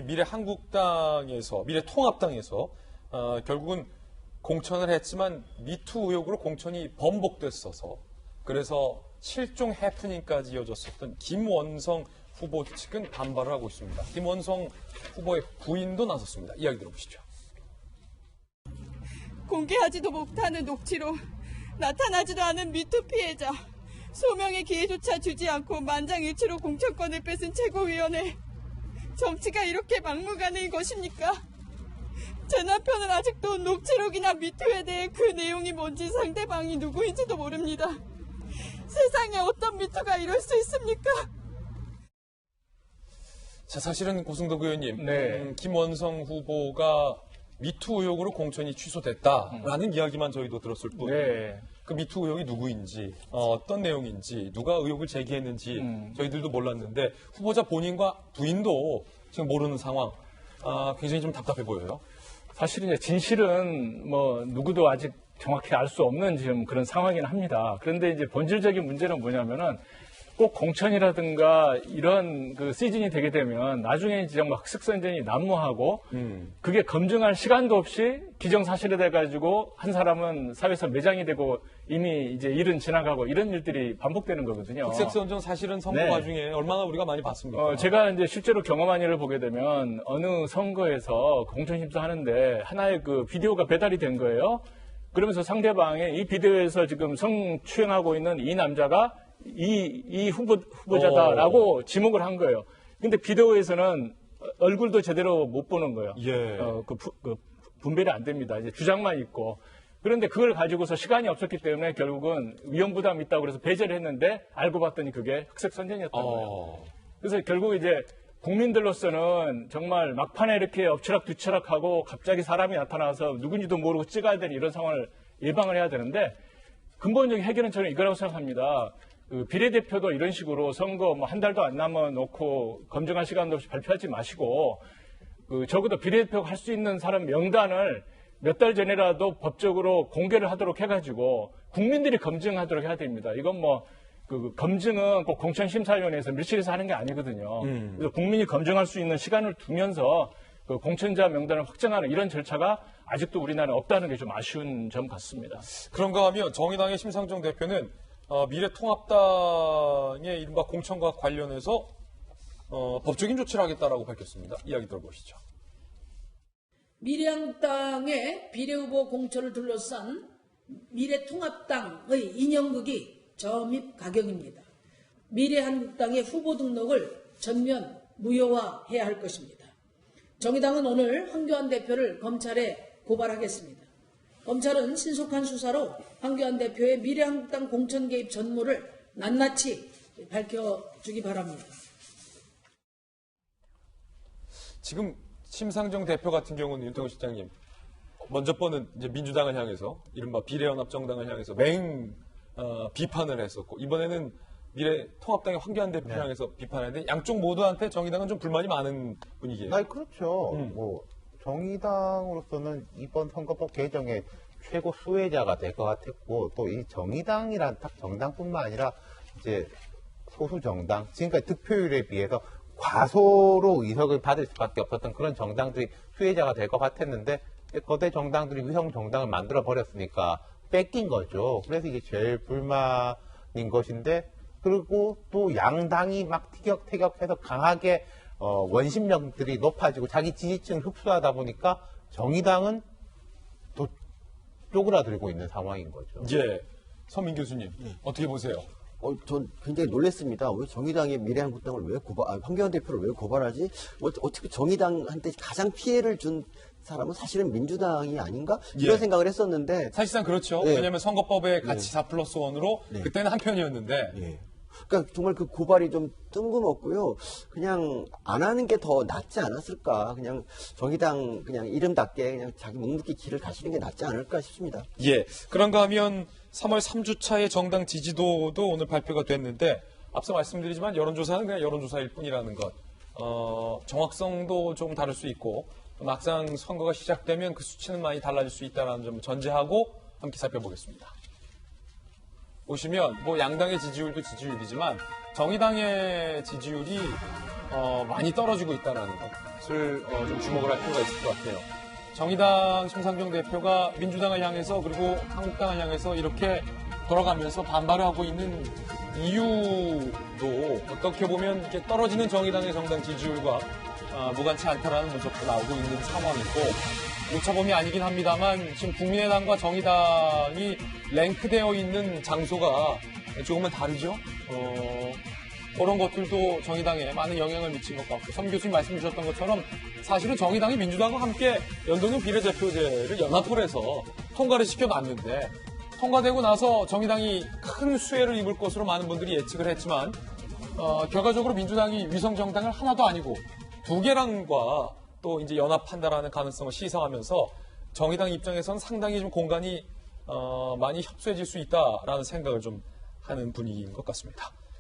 미래한국당에서, 미래통합당에서 결국은 공천을 했지만 미투 의혹으로 공천이 번복됐어서 그래서 실종 해프닝까지 이어졌었던 김원성 후보 측은 반발을 하고 있습니다. 김원성 후보의 부인도 나섰습니다. 이야기 들어보시죠. 공개하지도 못하는 녹취로 나타나지도 않은 미투 피해자, 소명의 기회조차 주지 않고 만장일치로 공천권을 뺏은 최고위원회, 정치가 이렇게 막무가내인 것입니까? 제 남편은 아직도 녹취록이나 미투에 대해 그 내용이 뭔지 상대방이 누구인지도 모릅니다. 세상에 어떤 미투가 이럴 수 있습니까? 자, 사실은 고승덕 의원님, 네. 김원성 후보가 미투 의혹으로 공천이 취소됐다라는 이야기만 저희도 들었을 뿐, 네. 그 미투 의혹이 누구인지, 어떤 내용인지, 누가 의혹을 제기했는지 저희들도 몰랐는데 후보자 본인과 부인도 지금 모르는 상황, 굉장히 좀 답답해 보여요. 사실 이제 진실은 뭐 누구도 아직 정확히 알 수 없는 지금 그런 상황이긴 합니다. 그런데 이제 본질적인 문제는 뭐냐면은 꼭 공천이라든가 이런 그 시즌이 되게 되면 나중에 이제 정말 흑색선전이 난무하고 그게 검증할 시간도 없이 기정사실이 돼가지고 한 사람은 사회에서 매장이 되고 이미 이제 일은 지나가고 이런 일들이 반복되는 거거든요. 흑색선전 사실은 선거 네. 과정에 얼마나 우리가 많이 봤습니까? 제가 이제 실제로 경험한 일을 보게 되면 어느 선거에서 공천심사 하는데 하나의 그 비디오가 배달이 된 거예요. 그러면서 상대방의 이 비디오에서 지금 성추행하고 있는 이 남자가 이 후보자다라고 지목을 한 거예요. 근데 비디오에서는 얼굴도 제대로 못 보는 거예요. 예. 분별이 안 됩니다. 이제 주장만 있고. 그런데 그걸 가지고서 시간이 없었기 때문에 결국은 위험부담이 있다고 그래서 배제를 했는데 알고 봤더니 그게 흑색선전이었던 거예요. 그래서 결국 이제 국민들로서는 정말 막판에 이렇게 엎치락뒤치락하고 갑자기 사람이 나타나서 누군지도 모르고 찍어야 되는 이런 상황을 예방을 해야 되는데 근본적인 해결은 저는 이거라고 생각합니다. 그 비례대표도 이런 식으로 선거 뭐 한 달도 안 남아 놓고 검증할 시간도 없이 발표하지 마시고 적어도 비례대표가 할 수 있는 사람 명단을 몇 달 전이라도 법적으로 공개를 하도록 해가지고 국민들이 검증하도록 해야 됩니다. 이건 뭐 그 검증은 꼭 공천심사위원회에서 밀실에서 하는 게 아니거든요. 그래서 국민이 검증할 수 있는 시간을 두면서 그 공천자 명단을 확정하는 이런 절차가 아직도 우리나라에 없다는 게 좀 아쉬운 점 같습니다. 그런가 하면 정의당의 심상정 대표는 미래통합당의 이른바 공천과 관련해서 법적인 조치를 하겠다라고 밝혔습니다. 이야기 들어보시죠. 미래한국당의 비례후보 공천을 둘러싼 미래통합당의 인형극이 점입 가경입니다. 미래한국당의 후보 등록을 전면 무효화해야 할 것입니다. 정의당은 오늘 황교안 대표를 검찰에 고발하겠습니다. 검찰은 신속한 수사로 황교안 대표의 미래한국당 공천 개입 전모를 낱낱이 밝혀주기 바랍니다. 지금 심상정 대표 같은 경우는 윤태호 실장님 먼저 번은 이제 민주당을 향해서 이른바 비례연합정당을 향해서 비판을 했었고 이번에는 미래통합당의 황교안 대표 향해서 비판했는데 양쪽 모두한테 정의당은 좀 불만이 많은 분위기예요. 아니 그렇죠. 뭐 정의당으로서는 이번 선거법 개정의 최고 수혜자가 될 것 같았고 또 이 정의당이란 딱 정당뿐만 아니라 이제 소수 정당 지금까지 득표율에 비해서 과소로 의석을 받을 수밖에 없었던 그런 정당들이 수혜자가 될 것 같았는데 거대 정당들이 위성 정당을 만들어 버렸으니까 뺏긴 거죠. 그래서 이게 제일 불만인 것인데 그리고 또 양당이 막 티격태격해서 강하게 원심력들이 높아지고 자기 지지층을 흡수하다 보니까 정의당은 또 쪼그라들고 있는 상황인 거죠. 예, 서민 교수님 어떻게 보세요? 전 굉장히 놀랐습니다. 왜 정의당의 미래한국당을 황교안 대표를 왜 고발하지? 어떻게 정의당한테 가장 피해를 준 사람은 사실은 민주당이 아닌가? 이런 생각을 했었는데. 사실상 그렇죠. 네. 왜냐하면 선거법의 가치 4+1으로 그때는 한 편이었는데. 그러니까 정말 그 고발이 좀 뜬금없고요. 그냥 안 하는 게 더 낫지 않았을까. 그냥 정의당 그냥 이름답게 그냥 자기 묵묵히 길을 가시는 게 낫지 않을까 싶습니다. 예. 그런가 하면 3월 3주차의 정당 지지도도 오늘 발표가 됐는데 앞서 말씀드리지만 여론조사는 그냥 여론조사일 뿐이라는 것. 정확성도 좀 다를 수 있고 막상 선거가 시작되면 그 수치는 많이 달라질 수 있다는 점 전제하고 함께 살펴보겠습니다. 보시면 뭐 양당의 지지율도 지지율이지만 정의당의 지지율이 많이 떨어지고 있다는 것을 좀 주목을 할 필요가 있을 것 같아요. 정의당 심상정 대표가 민주당을 향해서 그리고 한국당을 향해서 이렇게 돌아가면서 반발을 하고 있는 이유도 어떻게 보면 이렇게 떨어지는 정의당의 정당 지지율과 무관치 않다라는 분석도 나오고 있는 상황이고, 오차범위 아니긴 합니다만 지금 국민의당과 정의당이 랭크되어 있는 장소가 조금은 다르죠. 그런 것들도 정의당에 많은 영향을 미친 것 같고, 선 교수님 말씀 주셨던 것처럼 사실은 정의당이 민주당과 함께 연동형 비례대표제를 연합을 해서 통과를 시켜놨는데, 통과되고 나서 정의당이 큰 수혜를 입을 것으로 많은 분들이 예측을 했지만 결과적으로 민주당이 위성정당을 하나도 아니고 두 개랑과 또 이제 연합한다라는 가능성을 시사하면서 정의당 입장에서는 상당히 좀 공간이 많이 협소해질 수 있다라는 생각을 좀 하는 분위기인 것 같습니다.